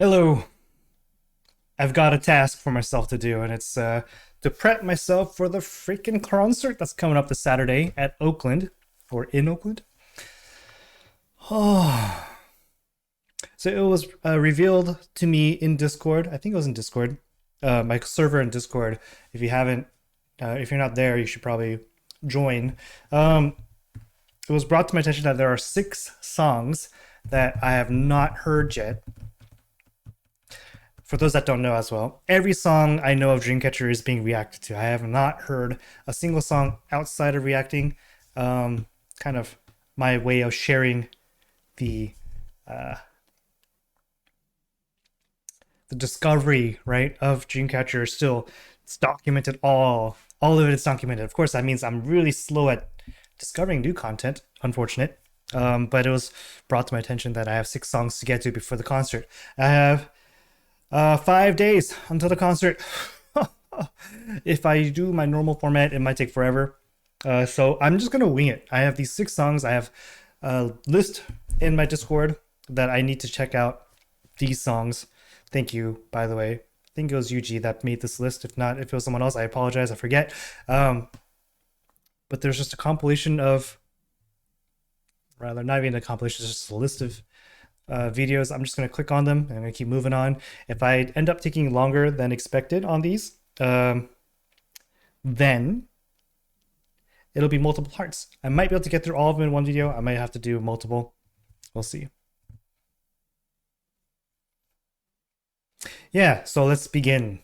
Hello. I've got a task for myself to do, and it's to prep myself for the freaking concert that's coming up this Saturday at Oakland, or in Oakland. Oh, so it was revealed to me in Discord. I think it was in Discord, my server in Discord. If you haven't, if you're not there, you should probably join. It was brought to my attention that there are 6 songs that I have not heard yet. For those that don't know as well, every song I know of Dreamcatcher is being reacted to. I have not heard a single song outside of reacting. Kind of my way of sharing the uh, the discovery, right, of Dreamcatcher. Still, it's documented. All of it is documented. Of course, that means I'm really slow at discovering new content. Unfortunate. But it was brought to my attention that I have 6 songs to get to before the concert. I have 5 days until the concert. If I do my normal format, it might take forever. So I'm just gonna wing it. I have these 6 songs. I have a list in my Discord that I need to check out these songs. Thank you, by the way. I think it was Yuji that made this list. If not, if it was someone else, I apologize. I forget. But there's just a compilation of, rather, not even a compilation, it's just a list of videos. I'm just going to click on them and I'm going to keep moving on. If I end up taking longer than expected on these, then it'll be multiple parts. I might be able to get through all of them in one video. I might have to do multiple. We'll see. Yeah, so let's begin.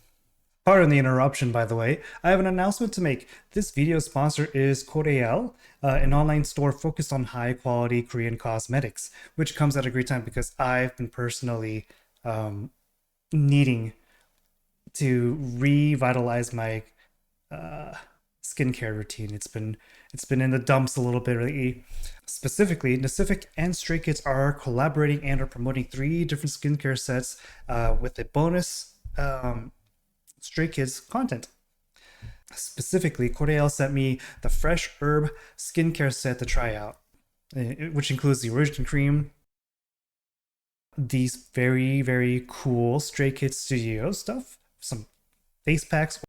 Pardon the interruption, by the way. I have an announcement to make. This video sponsor is Koreal, an online store focused on high-quality Korean cosmetics, which comes at a great time because I've been personally needing to revitalize my skincare routine. It's been in the dumps a little bit lately. Specifically, Nacific and Stray Kids are collaborating and are promoting 3 different skincare sets with a bonus Stray Kids content. Specifically, Koreal sent me the Fresh Herb skincare set to try out, which includes the Origin Cream, these very, very cool Stray Kids Studio stuff, some face packs,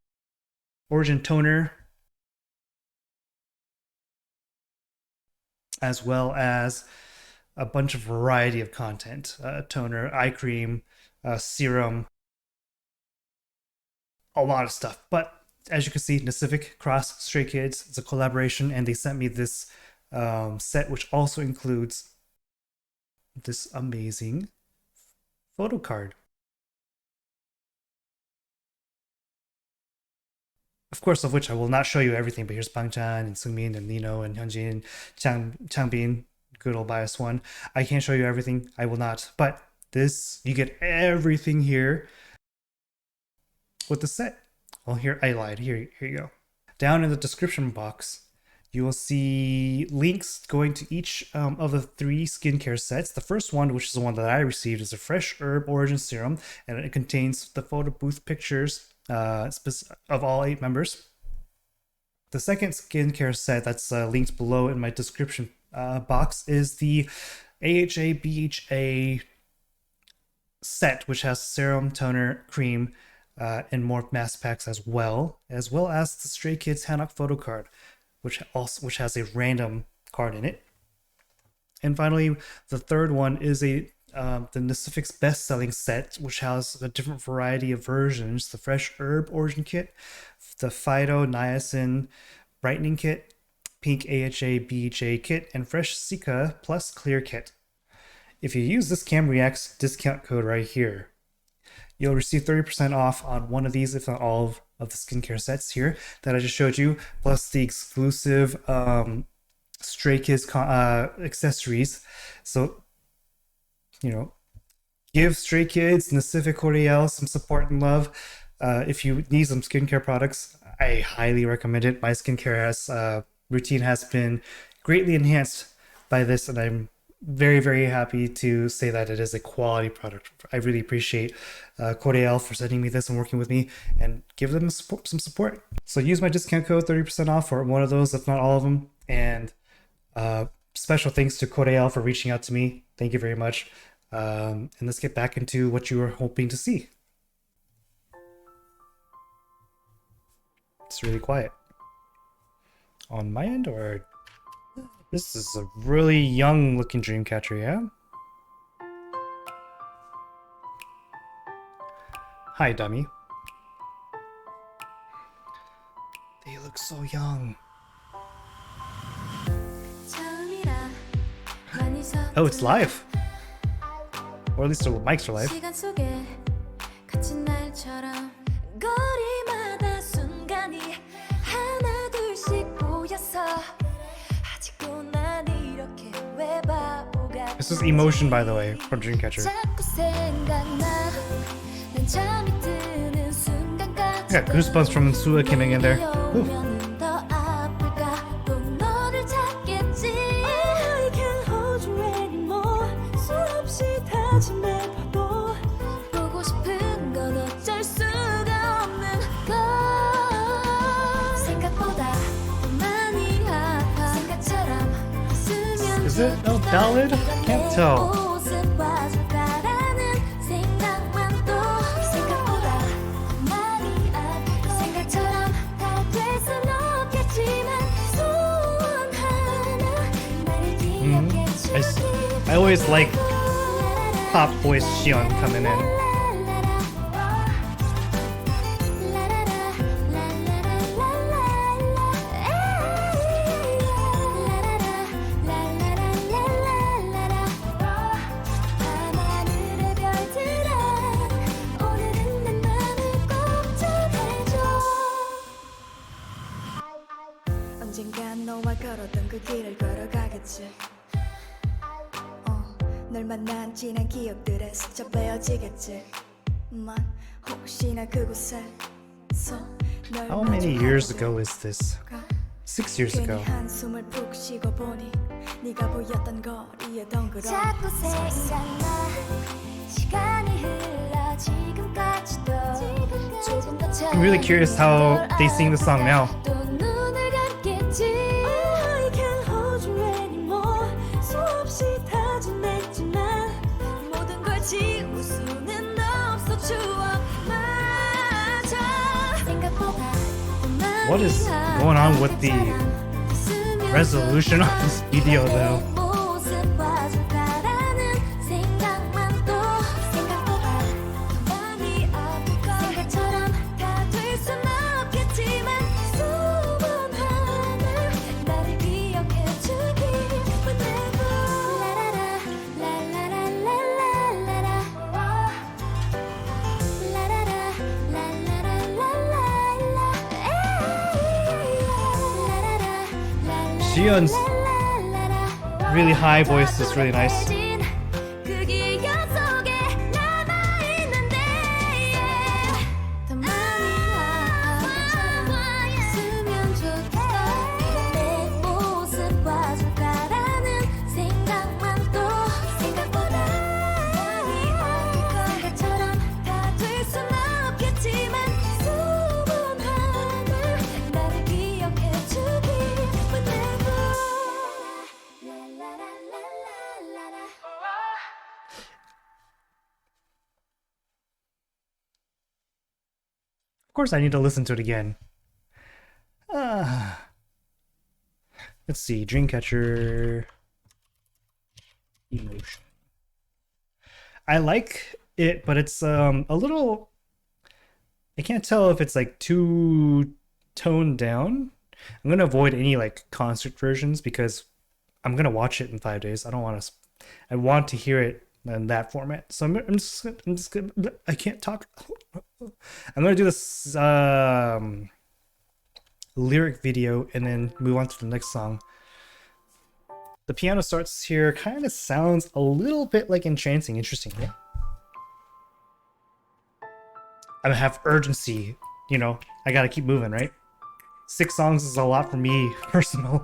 Origin Toner, as well as a bunch of variety of content, toner, eye cream, serum, a lot of stuff. But as you can see, Nacific cross Stray Kids, it's a collaboration, and they sent me this set, which also includes this amazing photo card. Of course, of which I will not show you everything, but here's Bangchan and Sungmin and Lino and Hyunjin and Changbin, good old bias one. I can't show you everything, I will not. But this, you get everything here with the set. Well, here, I lied. Here you go. Down in the description box, you will see links going to each of the 3 skincare sets. The first one, which is the one that I received, is a Fresh Herb Origin Serum, and it contains the Photobooth pictures of all 8 members. The second skincare set that's linked below in my description box is the AHA BHA set, which has serum, toner, cream, and more mask packs as well as the Stray Kids Hanok photo card, which has a random card in it. And finally, the third one is the Nacific's best-selling set, which has a different variety of versions: the Fresh Herb Origin Kit, the Phyto Niacin Brightening Kit, Pink AHA BHA Kit, and Fresh Sika Plus Clear Kit. If you use this Cam Reacts discount code right here, you'll receive 30% off on one of these, if not all of the skincare sets here that I just showed you, plus the exclusive Stray Kids accessories. So, you know, give Stray Kids, Nacific, Koreal some support and love. If you need some skincare products, I highly recommend it. My skincare routine has been greatly enhanced by this, and I'm very, very happy to say that it is a quality product. I really appreciate Koreal for sending me this and working with me, and give them some support. So use my discount code, 30% off for one of those, if not all of them. And special thanks to Koreal for reaching out to me. Thank you very much. And let's get back into what you were hoping to see. It's really quiet. On my end, or... This is a really young looking Dreamcatcher, yeah? Hi, dummy. They look so young. Oh, it's live. Or at least the mics are live. This is Emotion, by the way, from Dreamcatcher. I got goosebumps from Sua coming in there. Ooh. Is it a ballad? Can't tell. I always like pop voice Shion coming in. 언젠간 너와 걸었던 그 길을 걸어가겠지. 널 만난 지난 기억들에 스쳐 베어지겠지. 혹시나 그곳에서 How many years ago is this? 6 years ago. 한숨을 푹 쉬고 보니 네가 보였던 거리에 덩그러 자꾸 생각나 시간이 흘러 지금까지도 조금 더 I'm really curious how they sing the song now. What is going on with the resolution of this video though? Shion's really high voice is really nice. Of course I need to listen to it again. Let's see, Dreamcatcher Emotion. I like it, but it's a little... I can't tell if it's like too toned down. I'm gonna avoid any like concert versions because I'm gonna watch it in 5 days. I don't want to... I want to hear it in that format. So I'm just gonna, I can't talk. I'm gonna do this lyric video and then move on to the next song. The piano starts here, kind of sounds a little bit like entrancing, interesting, yeah? I have urgency, you know, I gotta keep moving, right? 6 songs is a lot for me, personally.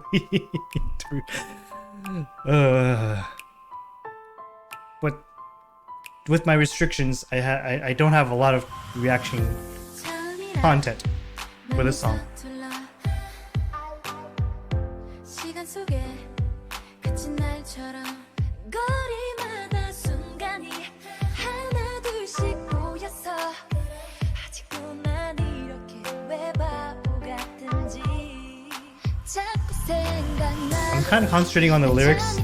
But with my restrictions, I don't have a lot of reaction content for this song. kind of concentrating on the lyrics.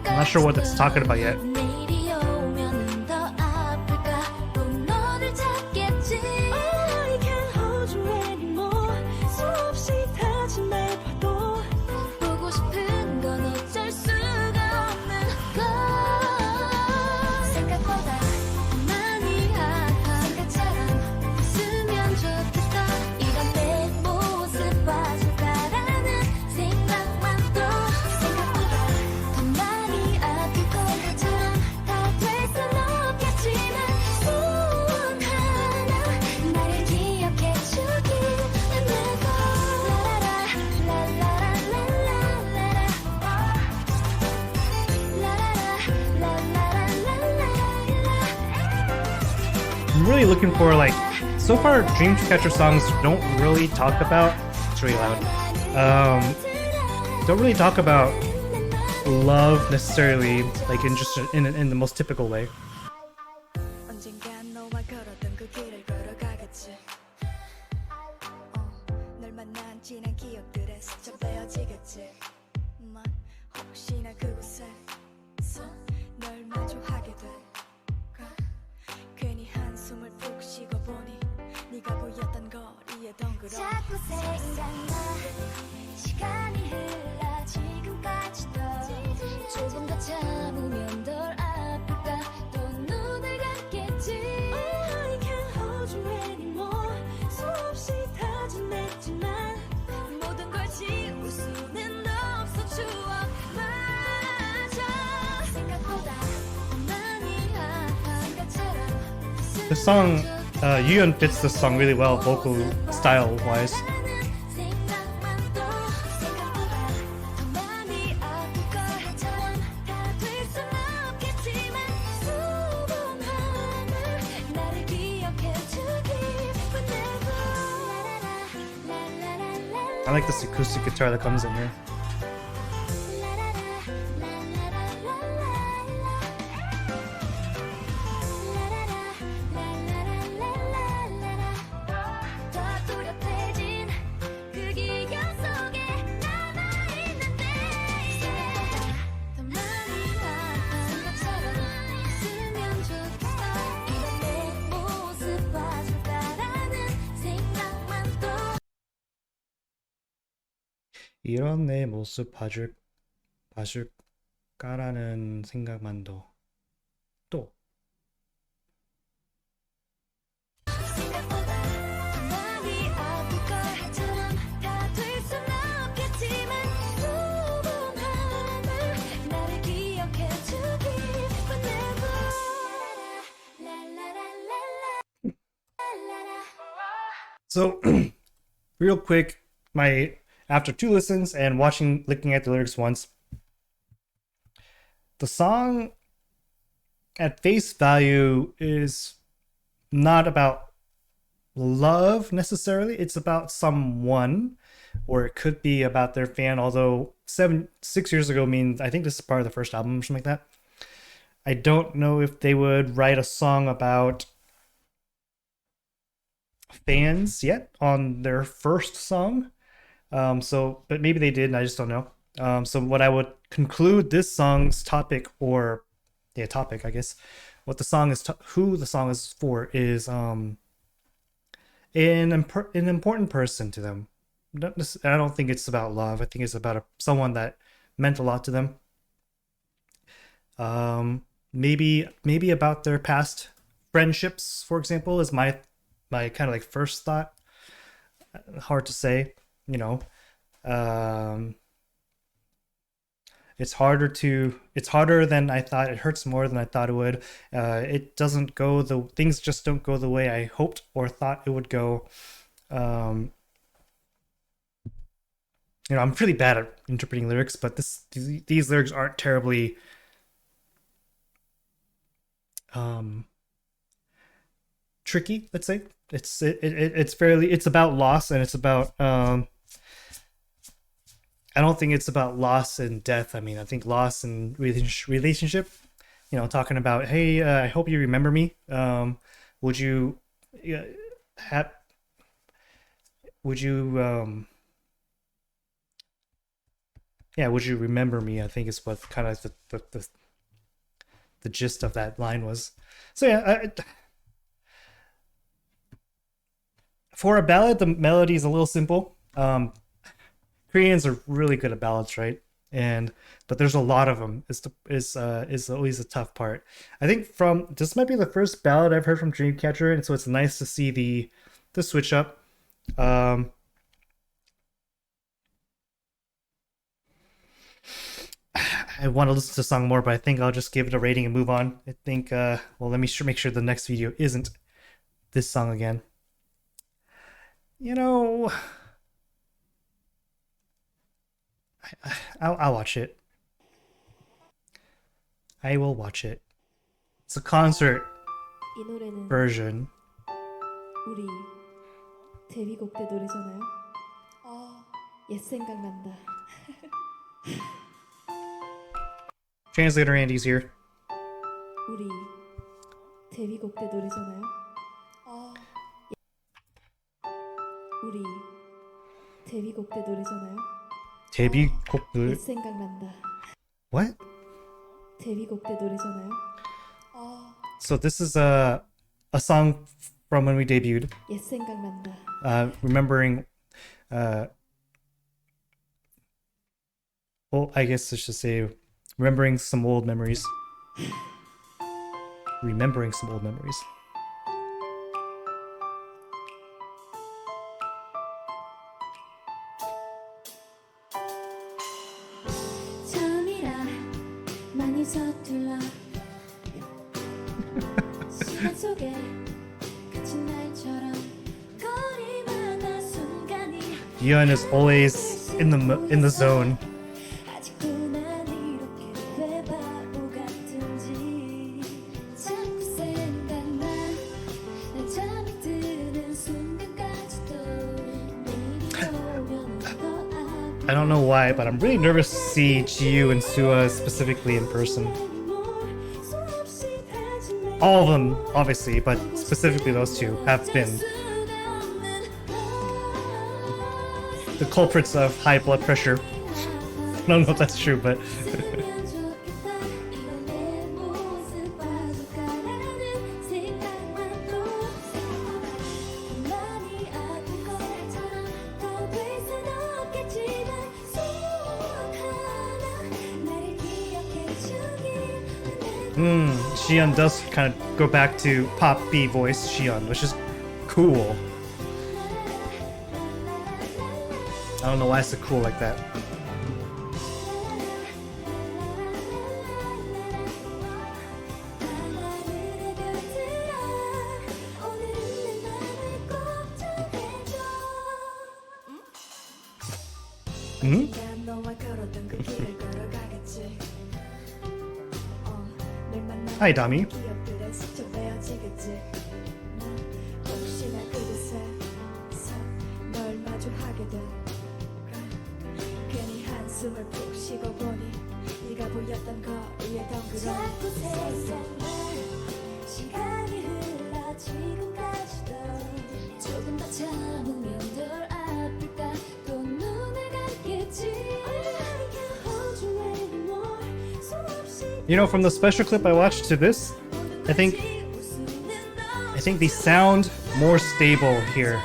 I'm not sure what it's talking about yet. I'm really looking for, like, so far Dreamcatcher songs don't really talk about, it's really loud, don't really talk about love necessarily, like in just in the most typical way. 자꾸 생각나 시간이 흘러 지금까지도 조금 더 참으면 덜 아플까 또 눈을 감겠지 I can't hold you anymore 수없이 다짐했지만 모든 걸 지울 수는 없어 추억마저 생각보다 많이 아픈 것처럼 The song Yoon fits this song really well, vocal style wise. I like this acoustic guitar that comes in here. 이런 내 모습 봐줄까라는 생각만도 또 So real quick, after 2 listens and looking at the lyrics once, the song at face value is not about love necessarily. It's about someone, or it could be about their fan, although 6 years ago means I think this is part of the first album or something like that. I don't know if they would write a song about fans yet on their first song. But maybe they did and I just don't know. So what I would conclude this song's topic, topic, I guess, what the song is, who the song is for, is an important person to them. I don't think it's about love. I think it's about someone that meant a lot to them. Maybe about their past friendships, for example, is my kind of like first thought. Hard to say, you know. It's harder than I thought. It hurts more than I thought it would. Things just don't go the way I hoped or thought it would go. I'm pretty bad at interpreting lyrics, but these lyrics aren't terribly tricky, let's say. It's about loss, and it's about I don't think it's about loss and death. I mean, I think loss and relationship, talking about, hey, I hope you remember me. Would you yeah, would you remember me? I think is what kind of the gist of that line was. So yeah, for a ballad, the melody is a little simple. Koreans are really good at ballads, right? But there's a lot of them. Is always a tough part. I think this might be the first ballad I've heard from Dreamcatcher, and so it's nice to see the switch up. I want to listen to the song more, but I think I'll just give it a rating and move on. I think, well, let me make sure the next video isn't this song again. You know, I'll watch it. I will watch it. It's a concert 이 노래는 version. 우리 데뷔곡 때 노래잖아요. 옛 생각난다. Translator Andy's here. 우리 데뷔곡 때 노래잖아요. 우리 데뷔곡 때 노래잖아요. 데뷔곡들. 옛 생각난다. What? 데뷔곡 때 노래잖아요. So this is a song from when we debuted. 옛 생각난다. Remembering. Well, I guess I should say, remembering some old memories. Remembering some old memories. 처음이라 많이 서툴러 시간 속에 갇힌 날처럼 거리마다 순간이 Yeon is always in the zone. 아직도 난 이렇게 왜 바보 같은지 자꾸 생각나 난 잠이 드는 순간까지도 내일이 오면 더 I don't know why, but I'm really nervous to see Jiu and Sua specifically in person. All of them, obviously, but specifically those two have been the culprits of high blood pressure. I don't know if that's true, but Xion does kind of go back to pop B voice Xion, which is cool. I don't know why it's so cool like that. Hi, Dami. 시간이 흘러 지금까지도 조금 더 참으면 덜 아플까 또 눈을 감겠지 You know, from the special clip I watched to this, I think they sound more stable here.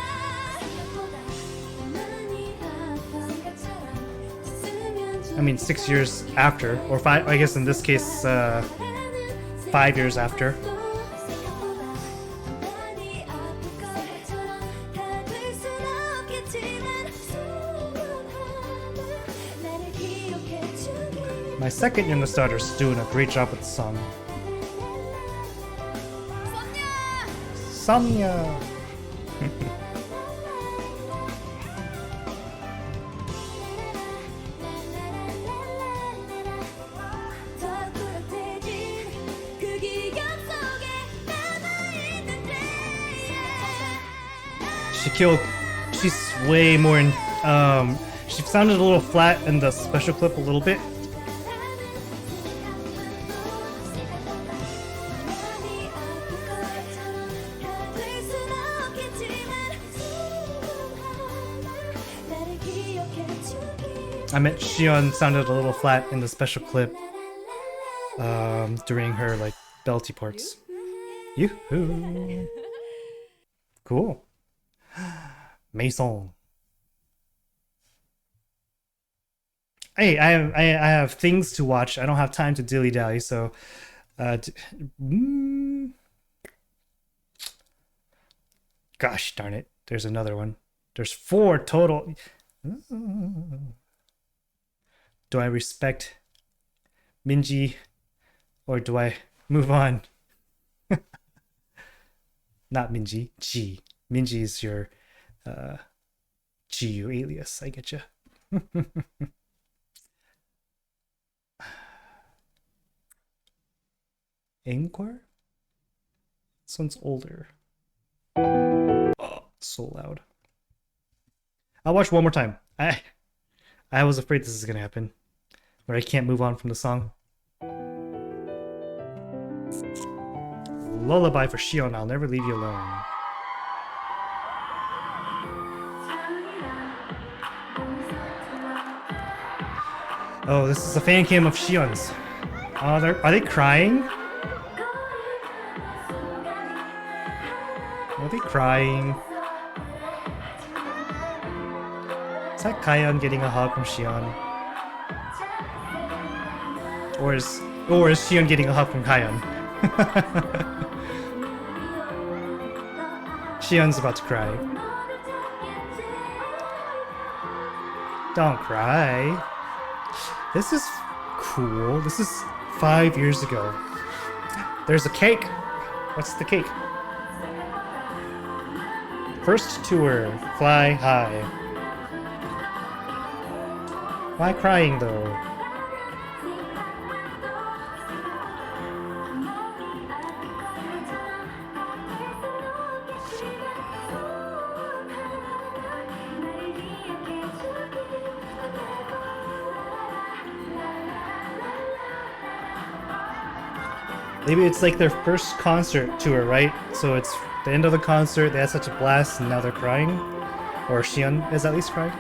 I mean, 6 years after, or 5, I guess in this case, 5 years after. My second youngest daughter's doing a great job with the song. Samya! She's way more in, she sounded a little flat in the special clip a little bit. I meant Shion sounded a little flat in the special clip during her like belty parts. Yoo-hoo. Cool. Maison. Hey, I have things to watch. I don't have time to dilly dally. So, gosh darn it! There's another one. There's 4 total. Do I respect Minji, or do I move on? Not Minji, G. Minji is your GU alias. I get you. Encore? This one's older. Oh, so loud. I'll watch one more time. I was afraid this is gonna happen, where I can't move on from the song. Lullaby for Shion, I'll never leave you alone. Oh, this is a fan cam of Shion's. Are they crying? Are they crying? Is that Kayon getting a hug from Shion? Or is Shion getting a hug from Kayon? Shion's about to cry. Don't cry. This is cool. This is 5 years ago. There's a cake. What's the cake? First tour, Fly High. Why crying though? Maybe it's like their first concert tour, right? So it's the end of the concert, they had such a blast and now they're crying. Or Shion is at least crying.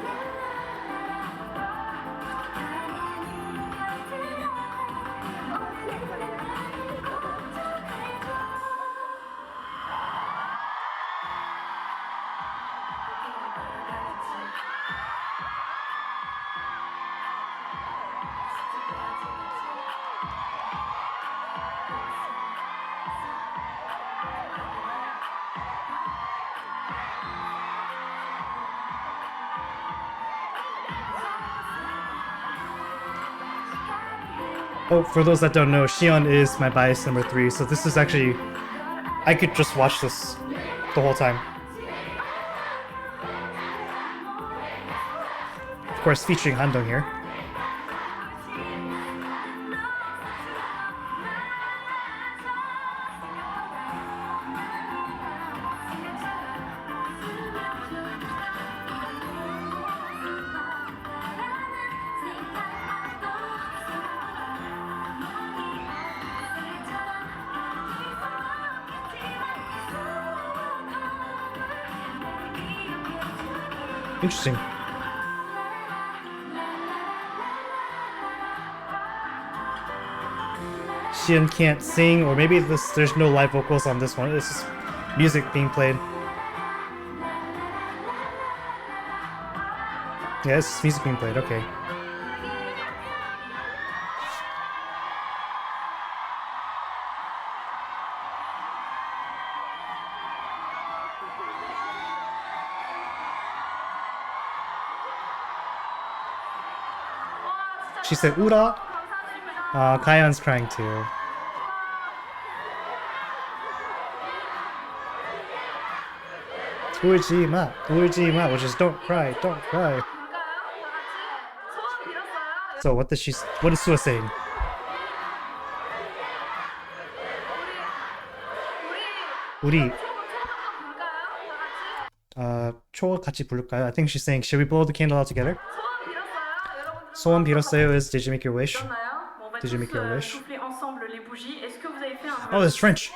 Oh, for those that don't know, Shion is my bias number 3, so this is actually... I could just watch this the whole time. Of course, featuring Handong here. Interesting. Shion can't sing, or maybe there's no live vocals on this one. It's just music being played. Yeah, it's just music being played, okay. She said, "Ura." Kayon's crying too. 울지 마, which is don't cry, don't cry. So what is Sua saying? 우리 초 같이 부를까요? I think she's saying, should we blow the candle out together? 소원 빌었어요 is did you make your wish? Did you make your wish? Oh, it's French.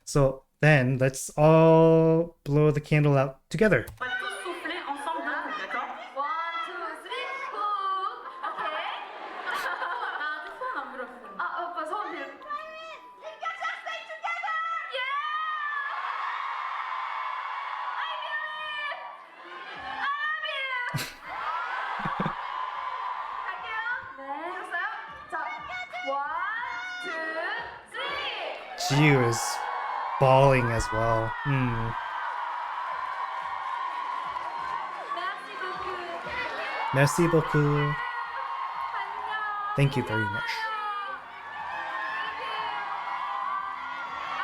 So then let's all blow the candle out together. On va tous souffler ensemble d'un coup, d'accord? 1, 2, 3, 후. 오케이. 나한테 소원 안 빌었어. 아, 오빠 소원 빌. Dreamcatcher, stay together. Yeah. I believe. I believe. 할게요. 네. 됐어요? 자, 1, 2, 3. Jiu is bawling as well. Hmm. Merci beaucoup. Merci beaucoup. 안녕. Thank you very much. 아,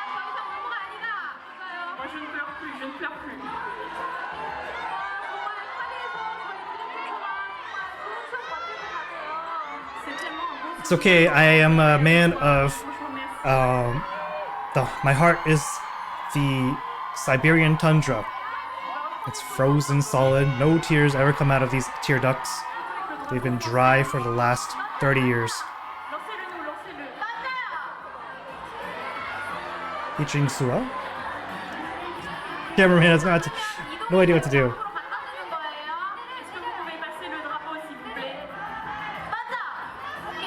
더 이상 울고가 아니다. 맞아요. Moi, je ne pleure plus, je ne pleure plus. 정말 파리에서 저희 드림캐쳐가 정말 좋은 추억 만들 것 같아요. C'est tellement un bon It's okay. I am a man of Franchement, merci. my heart is the Siberian tundra. It's frozen solid. No tears ever come out of these tear ducts. They've been dry for the last 30 years. Lancez-le nous, lancez-le. Featuring Sua. Cameraman has got no idea what to do. 갖다 주는 거예요. Est-ce que vous pouvez passer le drapeau, s'il vous plaît? 맞아. Ok.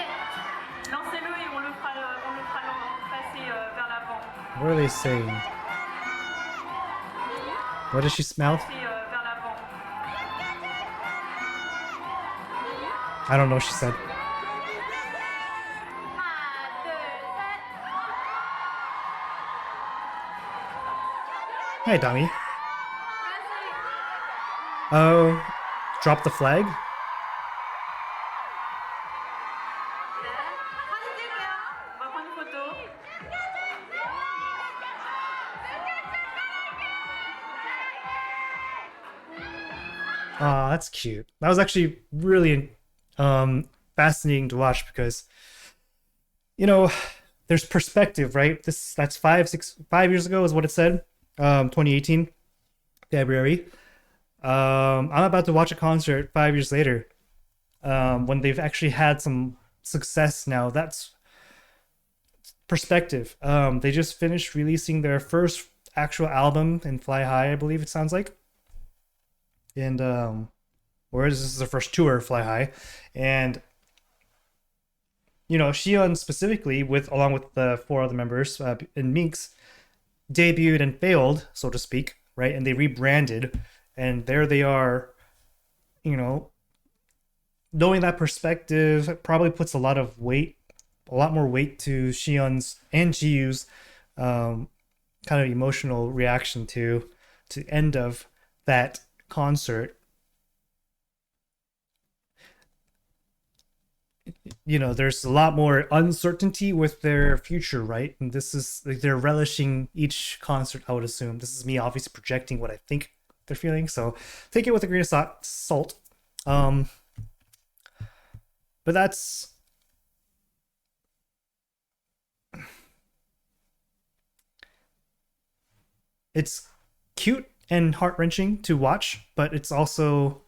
Lancez-le et on le fera passer vers l'avant. What are they saying? What does she smell? Passer vers l'avant. I don't know what she said. 하나, 둘, 셋. Hey, dummy. merci. Oh, drop the flag? 네. 사진 찍을게요. On va prendre une photo. Aw, that's cute. That was actually really fascinating to watch because, you know, there's perspective, right? That's 5 years ago is what it said. 2018, February. I'm about to watch a concert 5 years later, when they've actually had some success now. That's perspective. They just finished releasing their first actual album in Fly High, I believe it sounds like. And whereas this is their first tour, Fly High, and you know, Xion specifically, with along with the 4 other members in Minx, debuted and failed, so to speak, right? And they rebranded, and there they are. You know, knowing that perspective probably puts a lot more weight to Xion's and Jiu's kind of emotional reaction to the end of that concert. You know, there's a lot more uncertainty with their future, right? And this is like they're relishing each concert, I would assume. This is me obviously projecting what I think they're feeling, so take it with a grain of salt. But that's it's cute and heart-wrenching to watch, but it's also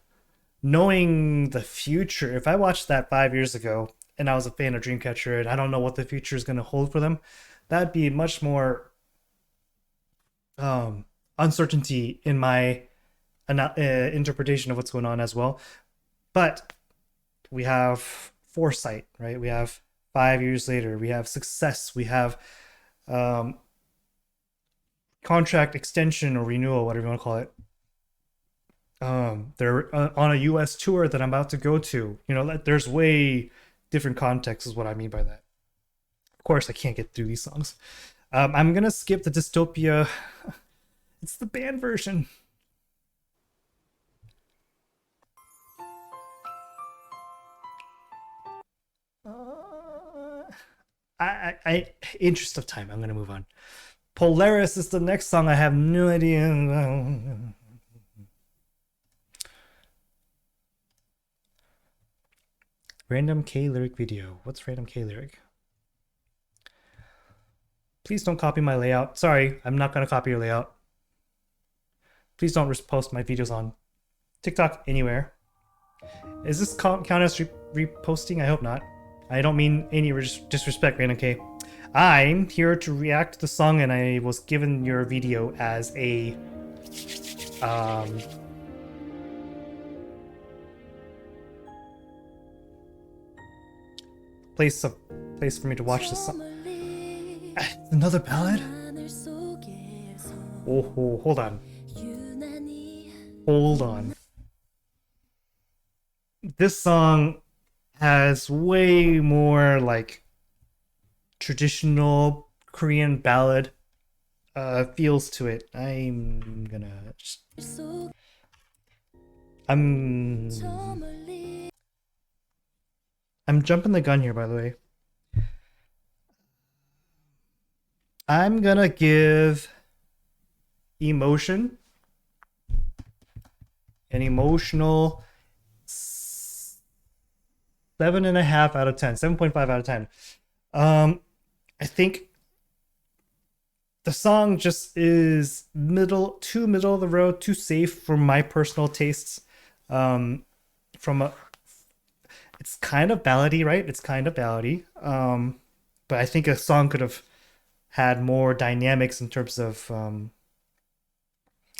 knowing the future. If I watched that 5 years ago and I was a fan of Dreamcatcher and I don't know what the future is going to hold for them, that'd be much more uncertainty in my interpretation of what's going on as well. But we have foresight, right? We have 5 years later, we have success, we have contract extension or renewal, whatever you want to call it. They're on a US tour that I'm about to go to. You know, there's way different context is what I mean by that. Of course, I can't get through these songs. I'm gonna skip the Dystopia. It's the band version. I interest of time, I'm gonna move on. Polaris is the next song. I have no idea. Random K lyric video. What's random K lyric? Please don't copy my layout. Sorry, I'm not gonna copy your layout. Please don't post my videos on TikTok anywhere. Is this count as reposting? I hope not. I don't mean any disrespect, Random K. I'm here to react to the song, and I was given your video as a place for me to watch this song. Another ballad? Oh, hold on. Hold on. This song has way more like traditional Korean ballad feels to it. I'm jumping the gun here, by the way. I'm gonna give Emotion an emotional 7.5 out of 10, 7.5 out of 10. I think the song just is middle of the road, too safe for my personal tastes. It's kind of ballady, right? It's kind of ballady. But I think a song could have had more dynamics in terms of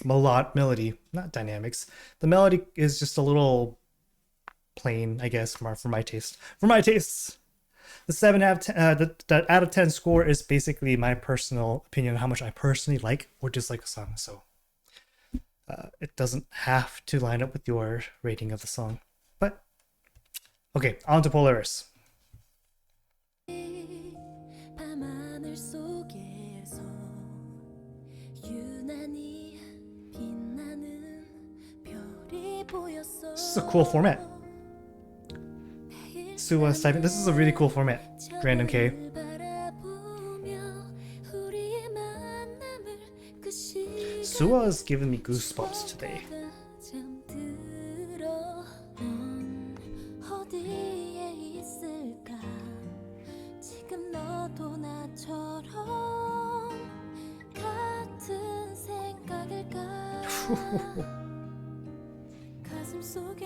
melody, not dynamics. The melody is just a little plain, I guess, for my taste. For my tastes, the 7 out of 10, the out of 10 score is basically my personal opinion on how much I personally like or dislike a song. So it doesn't have to line up with your rating of the song. But okay, on to Polaris. This is a cool format. Suwa's typing. This is a really cool format. Random K. Suwa is giving me goosebumps today. 가슴 속에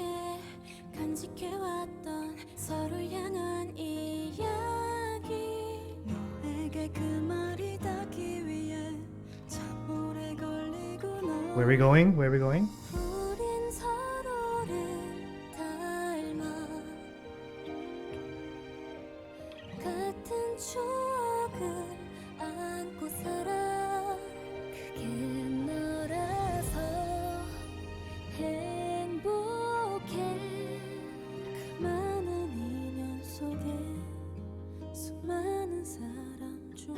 간직해왔던 서로 향한 이야기 너에게 그 말이 닿기 위해 참 오래 걸리구나 Where are we going? Where are we going? 우린 서로를 닮아 같은 추억을 안고 살아 그게 너라서 행복해 그 많은 인연 속에 수많은 사람 중에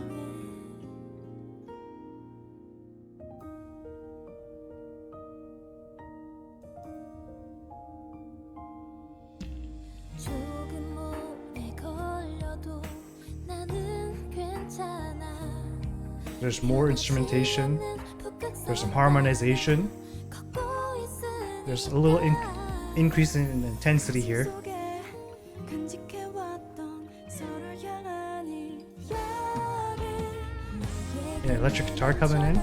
조금 오래 걸려도 나는 괜찮아 There's more instrumentation. There's some harmonization. There's a little increase in intensity here. An electric guitar coming in.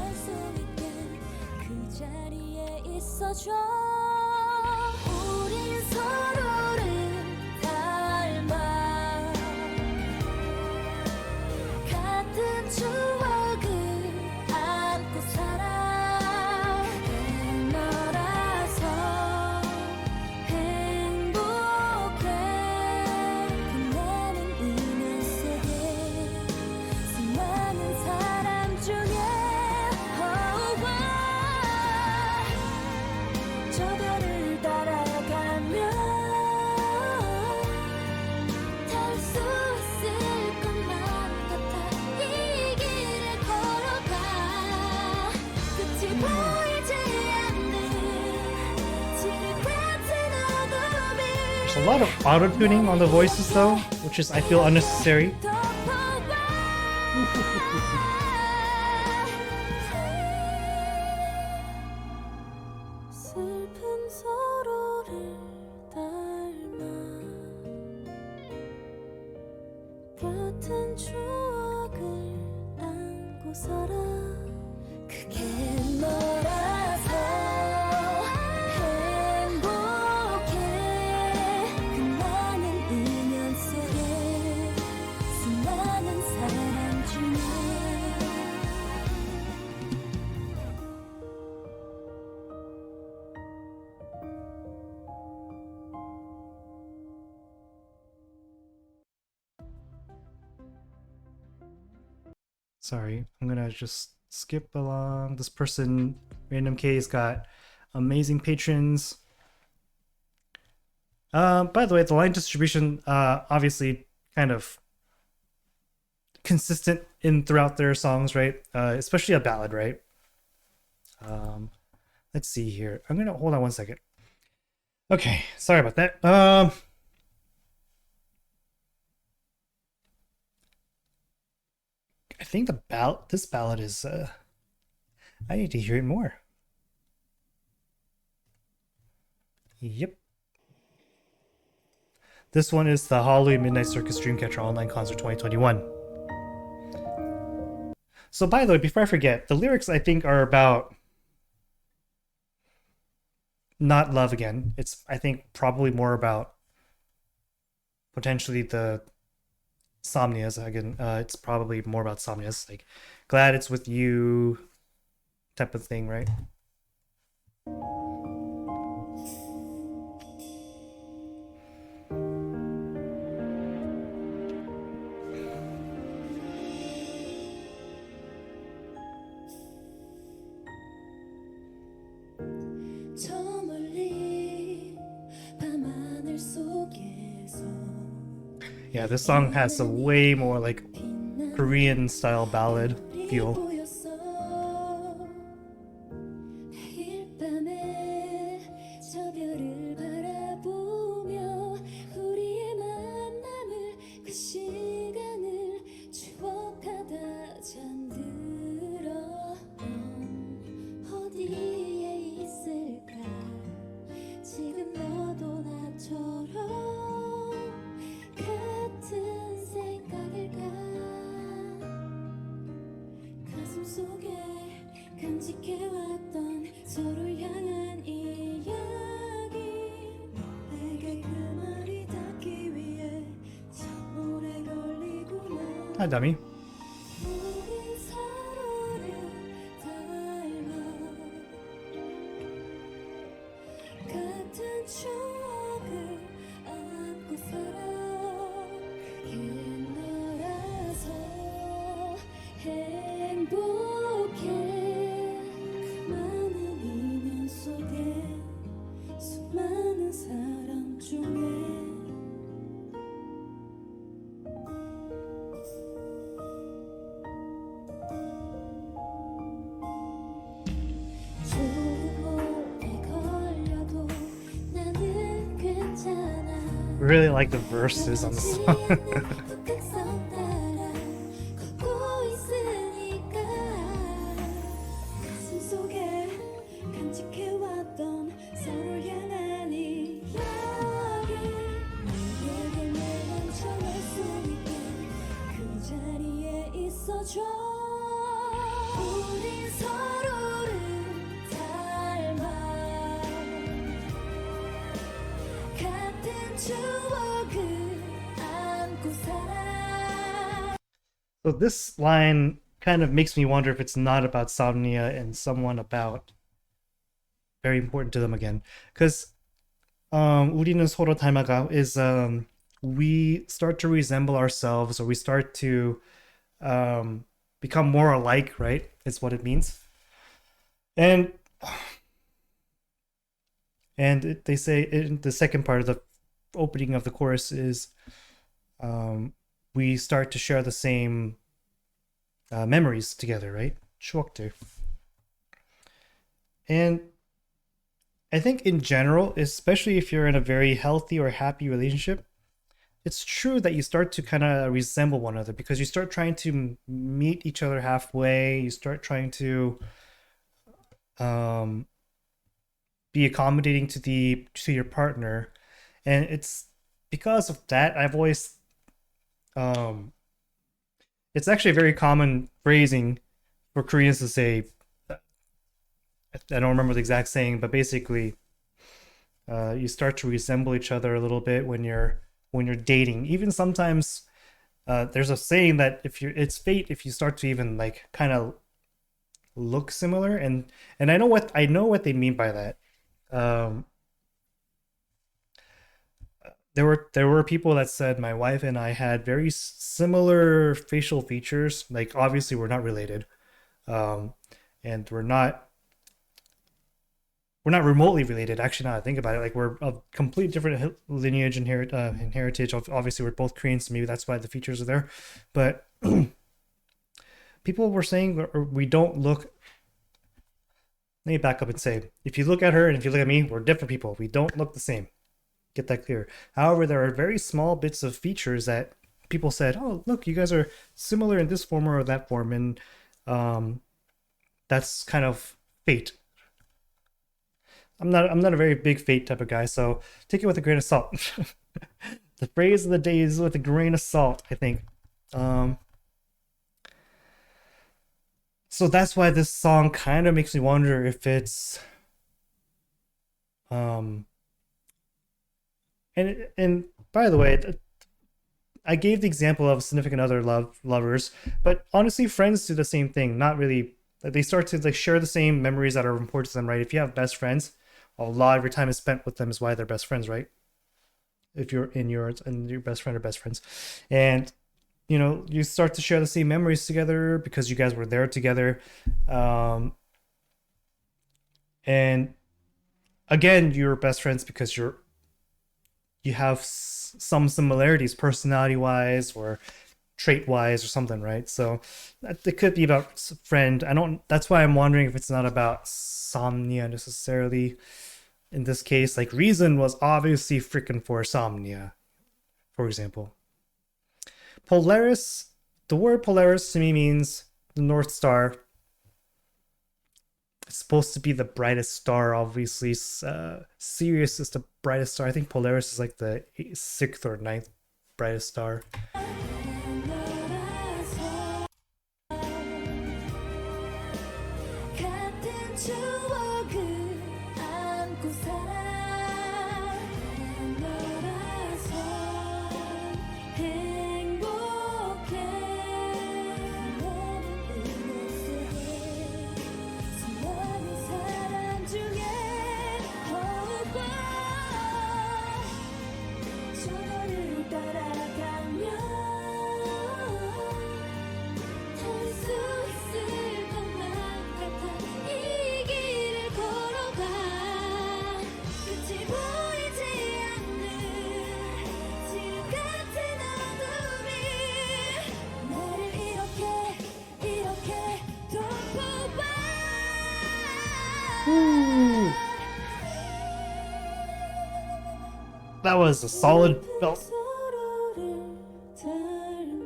There's a lot of auto-tuning on the voices though, which is I feel unnecessary. 같은 추억을 안고 살아 그게 너라서 행복해 그 많은 인연 속에 수많은 사람 Sorry, I'm gonna just skip along. This person, Random K's got amazing patrons. By the way, the line distribution, obviously kind of consistent in throughout their songs, right? Especially a ballad, right? Let's see here. I'm gonna hold on one second. Okay, sorry about that. I think this ballad is I need to hear it more. Yep. This one is the Halloween Midnight Circus Dreamcatcher Online Concert 2021. So by the way, before I forget, the lyrics I think are about not love again. It's I think probably more about potentially the somnias again. It's probably more about somnias, like glad it's with you type of thing, right? 저 멀리 밤하늘 속에서 Yeah, this song has a way more like 빛나는 Korean style ballad feel. 보였어. 매일 밤에 저 별을 바라보며 우리의 만남을 그 시간을 추억하다 잠들어. 넌 어디에 있을까? 지금 너도 나처럼 같은 생각일까? 가슴 속에 간직해왔던 서로를 향한 이야기 내게 그 말이 닿기 위해 참 오래 걸리구나. Hi, dummy. 우린 서로를 닮아 같은 추억을 안고 살아 그게 너라서 행복해 많은 인연 속에 수많은 사람 중에 조금 오래 걸려도 나는 괜찮아 Really like the verses on the song. 북극성 따라 걷고 있으니까 가슴 속에 간직해왔던 서로를 향한 이야기 너에게 내가 전할 수 있게 그 자리에 있어줘. 우린 서로를 닮아 같은 추억을 안고 살아. So this line kind of makes me wonder if it's not about Somnia and someone about very important to them again. Because 우리는 서로 닮아가 is we start to resemble ourselves or we start to become more alike, right? Is what it means. And they say in the second part of the opening of the chorus is we start to share the same memories together, right? 추억들. And I think in general, especially if you're in a very healthy or happy relationship, it's true that you start to kind of resemble one another because you start trying to meet each other halfway. You start trying to be accommodating to your partner, and it's because of that I've always it's actually a very common phrasing for Koreans to say. I don't remember the exact saying, but basically, you start to resemble each other a little bit when you're dating. Even sometimes, there's a saying that it's fate if you start to even like kind of look similar, and I know what they mean by that. there were people that said my wife and I had very similar facial features. Like obviously we're not related, um, and we're not remotely related. Actually, now I think about it, like we're of complete different lineage and heritage. Obviously, we're both Koreans, so maybe that's why the features are there. But people were saying we don't look. Let me back up and say, if you look at her and if you look at me, we're different people. We don't look the same. Get that clear. However, there are very small bits of features that people said, "Oh, look, you guys are similar in this form or that form," and um, that's kind of fate. I'm not a very big fate type of guy, so take it with a grain of salt. The phrase of the day is with a grain of salt, I think. Um, so that's why this song kind of makes me wonder if it's um and by the way, I gave the example of significant other lovers, but honestly, friends do the same thing. Not really. They start to like share the same memories that are important to them, right? If you have best friends, a lot of your time is spent with them is why they're best friends, right? If you're in yours and your best friend are best friends, and you start to share the same memories together because you guys were there together, um, and again, you're best friends because you have some similarities personality wise or trait wise or something, right? So it could be about friend. I don't. That's why I'm wondering if it's not about somnia necessarily. In this case, like reason was obviously freaking for somnia, for example. Polaris. The word Polaris to me means the North Star. It's supposed to be the brightest star, obviously. Sirius is the brightest star. I think Polaris is like the sixth or ninth brightest star. 같은 추억을 안고 살아 너라서 행복해 너를 위해 수많은 사람 중에 오고 저를 따라가면 할 수 있을 것만 같아 이 길을 걸어가 끝이 보이지 않는 지금 같은 어둠이 나를 이렇게 덮어봐 That was a solid belt. 서로를 닮아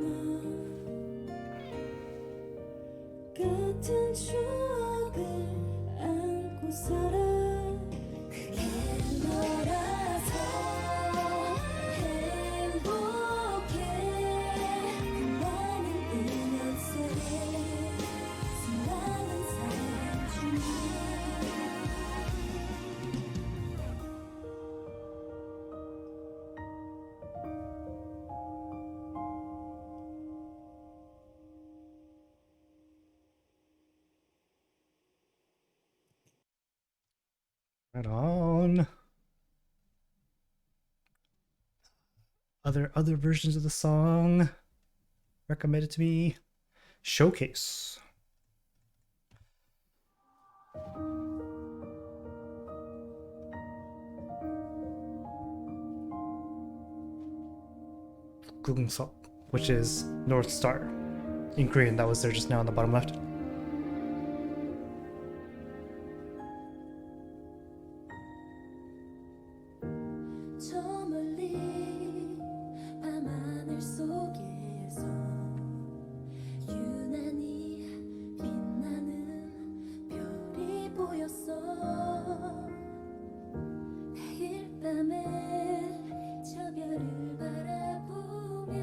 같은 추억을 안고 살아 그게 너라서 행복해 그 많은 인연 속에 수많은 사람 중에 Right on. Other versions of the song recommended to me. Showcase. Gugungsop, which is North Star. In Korean, that was there just now on the bottom left. 저 멀리 밤하늘 속에서 유난히 빛나는 별이 보였어 내일 밤에 저 별을 바라보며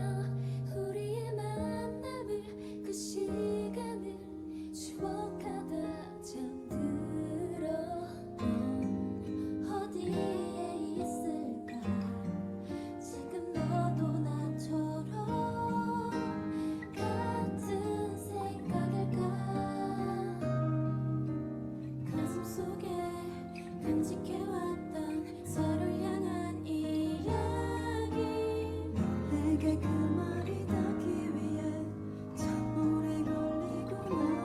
우리의 만남을 그 시간을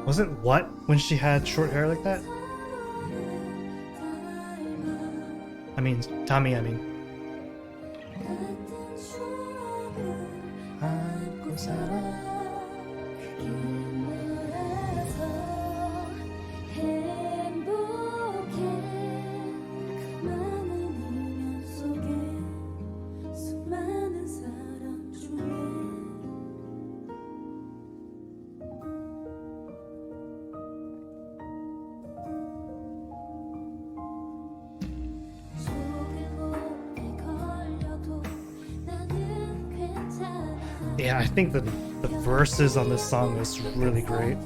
Was it what when she had short hair like that? I mean, Tommy, I mean. Yeah, I think the verses on this song is really great.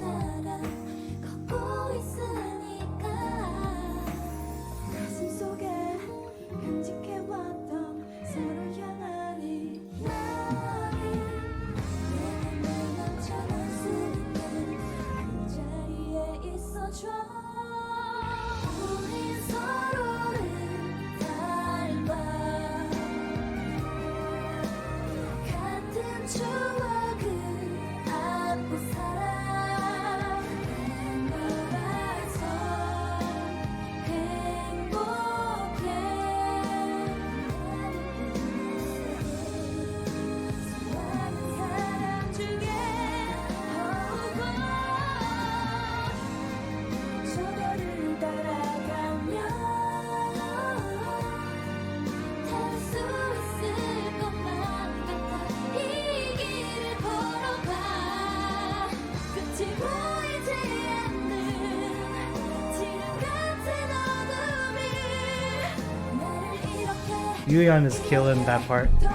Yuyeon is killing that part. And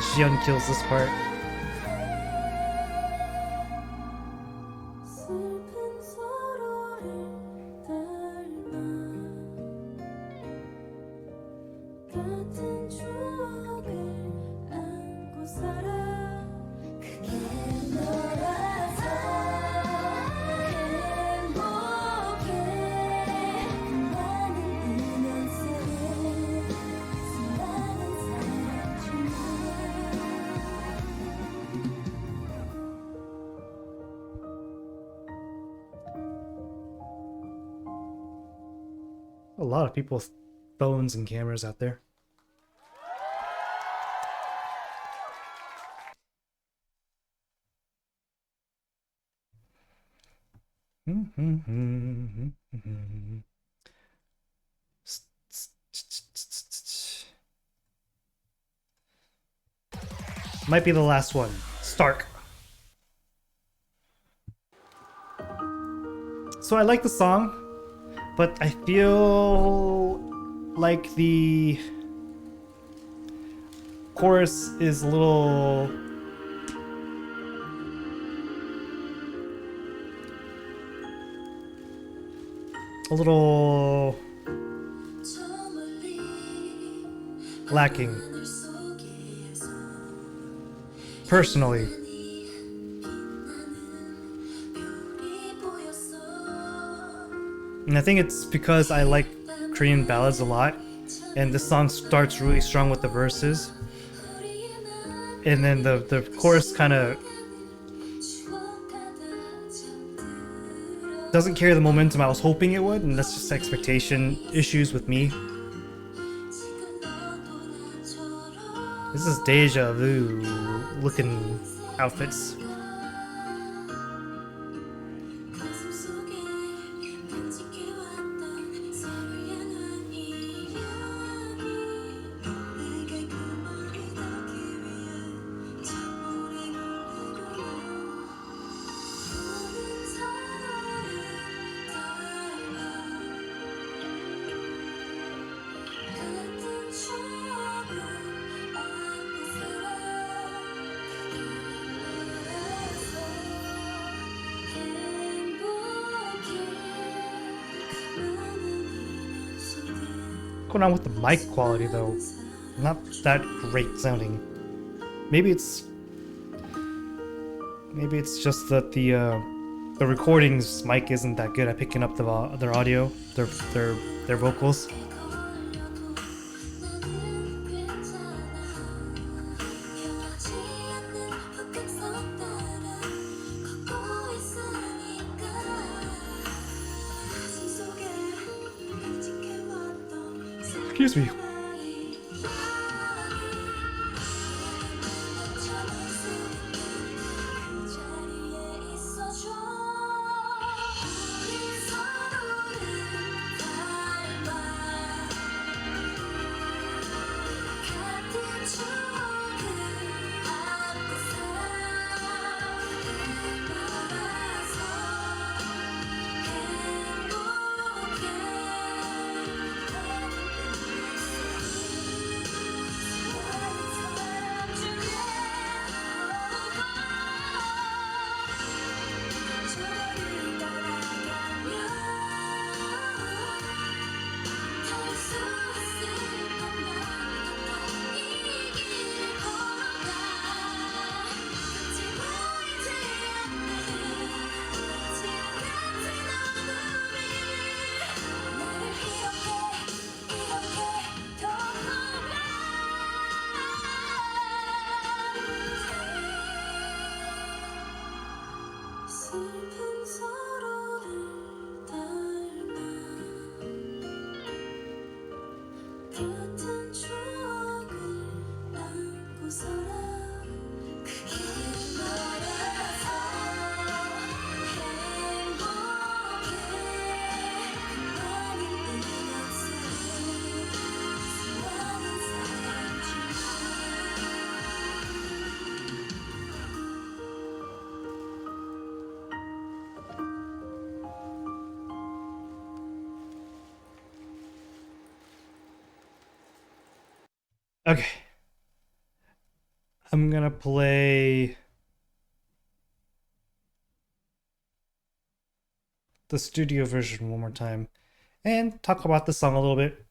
Xion kills this part. A lot of people with phones and cameras out there. Might be the last one. Stark. So I like the song, but I feel like the chorus is a little lacking personally. And I think it's because I like Korean ballads a lot, and the song starts really strong with the verses, and then the chorus kind of doesn't carry the momentum I was hoping it would, and that's just expectation issues with me. This is deja vu looking outfits. What's going on with the mic quality though? Not that great sounding. Maybe it's just that the recordings mic isn't that good at picking up their audio, their vocals. Excuse me. Okay. I'm gonna play the studio version one more time and talk about the song a little bit.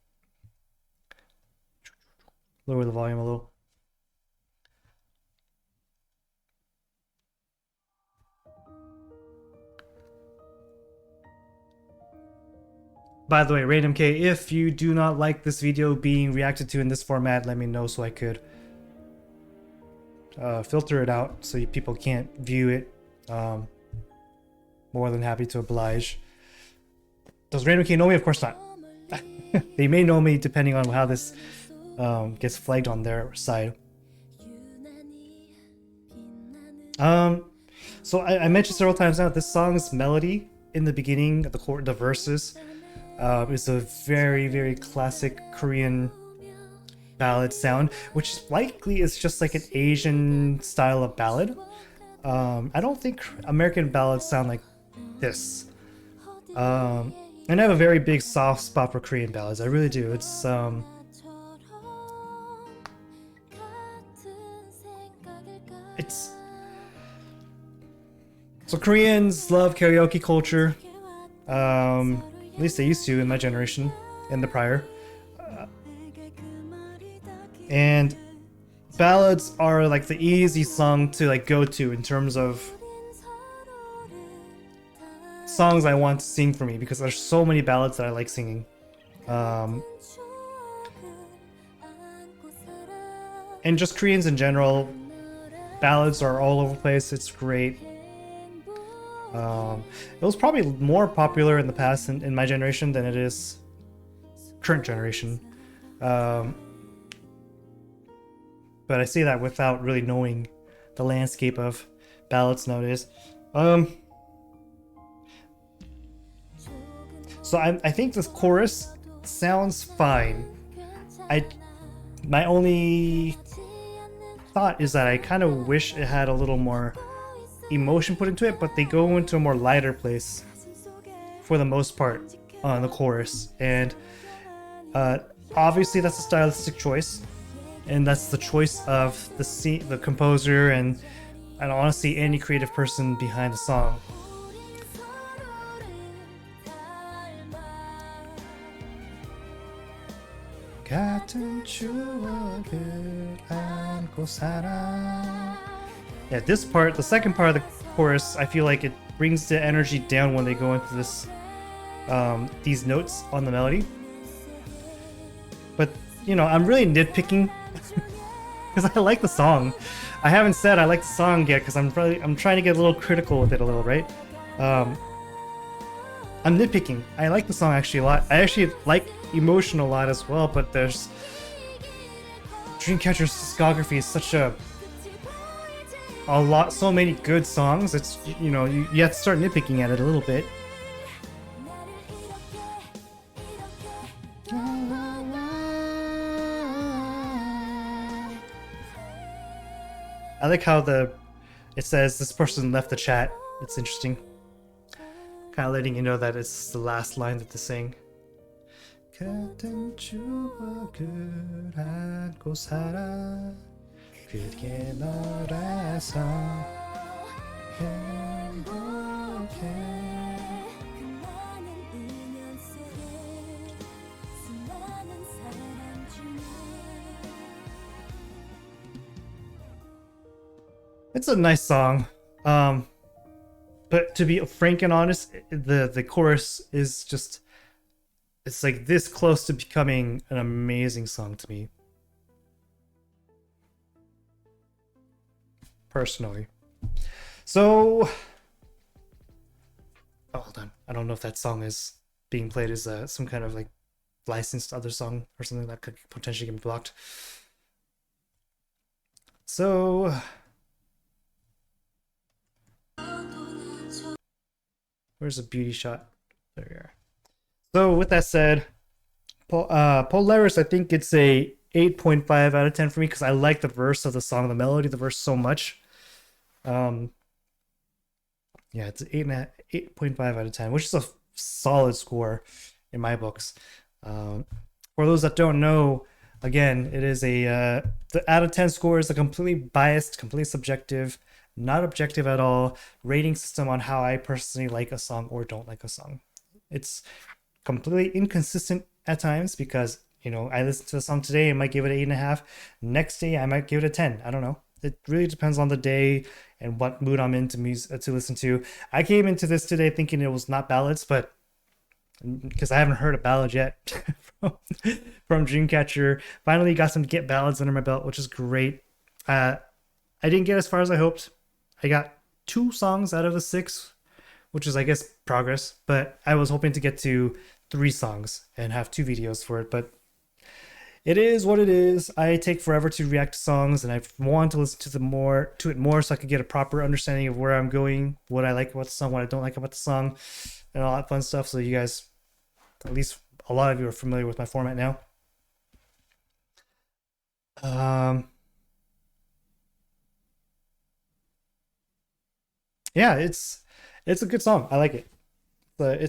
Lower the volume a little. By the way, Random K, if you do not like this video being reacted to in this format, let me know so I could filter it out so people can't view it. More than happy to oblige. Does Random K know me? Of course not. They may know me depending on how this gets flagged on their side. So I mentioned several times now, this song's melody in the beginning, the verses, is a very, very classic Korean ballad sound, which likely is just like an Asian style of ballad. I don't think American ballads sound like this. And I have a very big soft spot for Korean ballads. I really do. It's so Koreans love karaoke culture. At least they used to in my generation and the prior. And ballads are like the easy song to like go to in terms of songs I want to sing for me, because there's so many ballads that I like singing. And just Koreans in general, ballads are all over the place. It's great. It was probably more popular in the past in my generation than it is current generation. But I say that without really knowing the landscape of ballads nowadays. So I think this chorus sounds fine. My only thought is that I kind of wish it had a little more emotion put into it, but they go into a more lighter place for the most part on the chorus, and obviously that's a stylistic choice, and that's the choice of the composer and honestly any creative person behind the song. 같은 추억을 안고 살아. Yeah, this part, the second part of the chorus, I feel like it brings the energy down when they go into this, these notes on the melody. But, you know, I'm really nitpicking because I like the song. I haven't said I like the song yet because I'm trying to get a little critical with it a little, right? I'm nitpicking. I like the song actually a lot. I actually like Emotion a lot as well, but there's Dreamcatcher's discography is such a lot, so many good songs. It's, you know, you have to start nitpicking at it a little bit. I like how it says this person left the chat. It's interesting. Kind of letting you know that it's the last line that they sing. 같은 추억을 안고 살아 그게 너라서 행복해. It's a nice song. But to be frank and honest, the chorus is just, it's like this close to becoming an amazing song to me. Personally. So, oh, hold on. I don't know if that song is being played as some kind of like licensed other song or something that could potentially get me blocked. So, where's the beauty shot? There we are. So with that said, Polaris, I think it's a 8.5 out of 10 for me because I like the verse of the song, the melody of the verse so much. Yeah, it's an 8.5 out of 10, which is a solid score in my books. For those that don't know, again, it is the out of 10 score is a completely biased, completely subjective, not objective at all rating system on how I personally like a song or don't like a song. It's completely inconsistent at times because, you know, I listen to a song today, I might give it an 8.5. Next day, I might give it a 10. I don't know. It really depends on the day and what mood I'm in to listen to. I came into this today thinking it was not ballads, but because I haven't heard a ballad yet from Dreamcatcher. Finally got some Get ballads under my belt, which is great. I didn't get as far as I hoped. I got 2 songs out of the 6, which is, I guess, progress. But I was hoping to get to 3 songs and have 2 videos for it. But it is what it is. I take forever to react to songs, and I want to listen to it more so I could get a proper understanding of where I'm going, what I like about the song, what I don't like about the song, and all that fun stuff. So you guys, at least a lot of you, are familiar with my format now. Yeah, it's a good song. I like it. But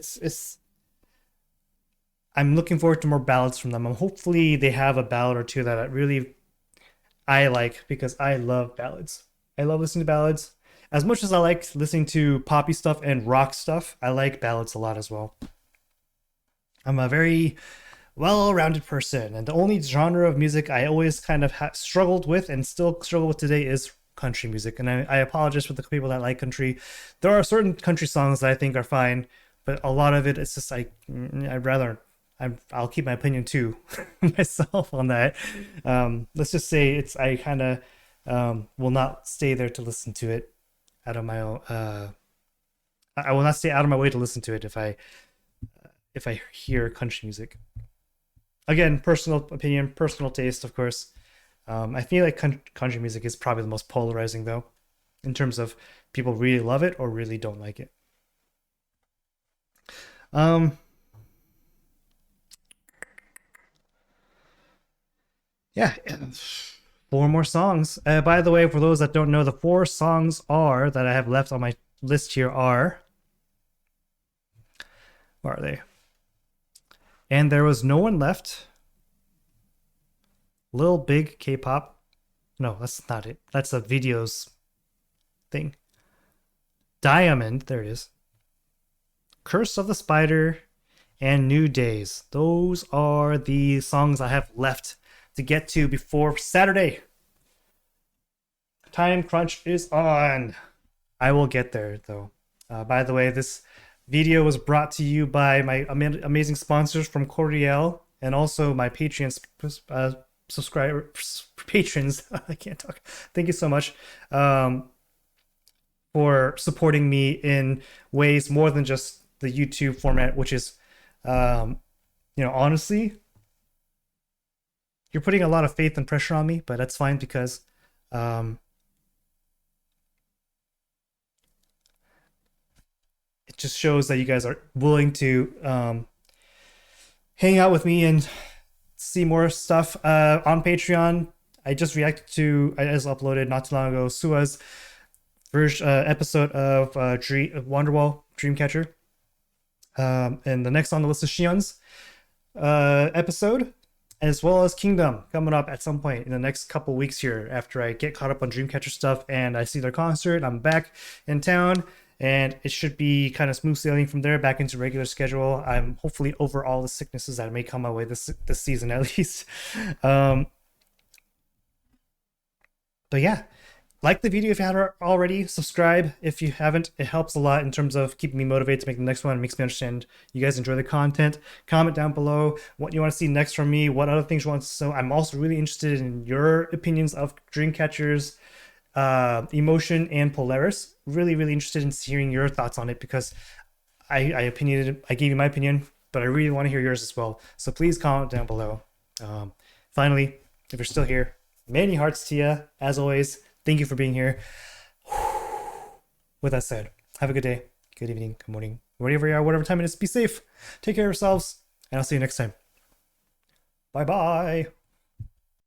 I'm looking forward to more ballads from them. Hopefully they have a ballad or 2 that I like, because I love ballads. I love listening to ballads. As much as I like listening to poppy stuff and rock stuff, I like ballads a lot as well. I'm a very well-rounded person, and the only genre of music I always kind of struggled with and still struggle with today is country music. And I apologize for the people that like country. There are certain country songs that I think are fine, but a lot of it, it's just like, I'll keep my opinion to myself on that. Let's just say I kind of will not stay there to listen to it out of my own. I will not stay out of my way to listen to it if I hear country music. Again, personal opinion, personal taste, of course. I feel like country music is probably the most polarizing, though, in terms of people really love it or really don't like it. Yeah, 4 more songs. By the way, for those that don't know, the 4 songs that I have left on my list here are... Where are they? And There Was No One Left. Lil Big Kpop. No, that's not it. That's a videos thing. Diamond. There it is. Curse of the Spider and New Days. Those are the songs I have left to get to before Saturday. Time crunch is on. I will get there, though. By the way, this video was brought to you by my amazing sponsors from Cordial and also my Patreon patrons. I can't talk. Thank you so much for supporting me in ways more than just the YouTube format, which is, honestly, you're putting a lot of faith and pressure on me, but that's fine because it just shows that you guys are willing to hang out with me and see more stuff on Patreon. I just uploaded not too long ago Sua's first episode of Wonderwall Dreamcatcher. And the next on the list is Shion's episode, as well as Kingdom coming up at some point in the next couple weeks here after I get caught up on Dreamcatcher stuff and I see their concert. I'm back in town and it should be kind of smooth sailing from there back into regular schedule. I'm hopefully over all the sicknesses that may come my way this season at least. But yeah, like the video if you haven't already, subscribe if you haven't. It helps a lot in terms of keeping me motivated to make the next one. It makes me understand you guys enjoy the content. Comment down below what you want to see next from me, what other things you want to see. So I'm also really interested in your opinions of Dreamcatcher's Emotion and Polaris. Really, really interested in hearing your thoughts on it because I gave you my opinion, but I really want to hear yours as well. So please comment down below. Finally, if you're still here, many hearts to you, as always. Thank you for being here. With that said, have a good day, good evening, good morning, wherever you are, whatever time it is, be safe, take care of yourselves, and I'll see you next time. Bye-bye.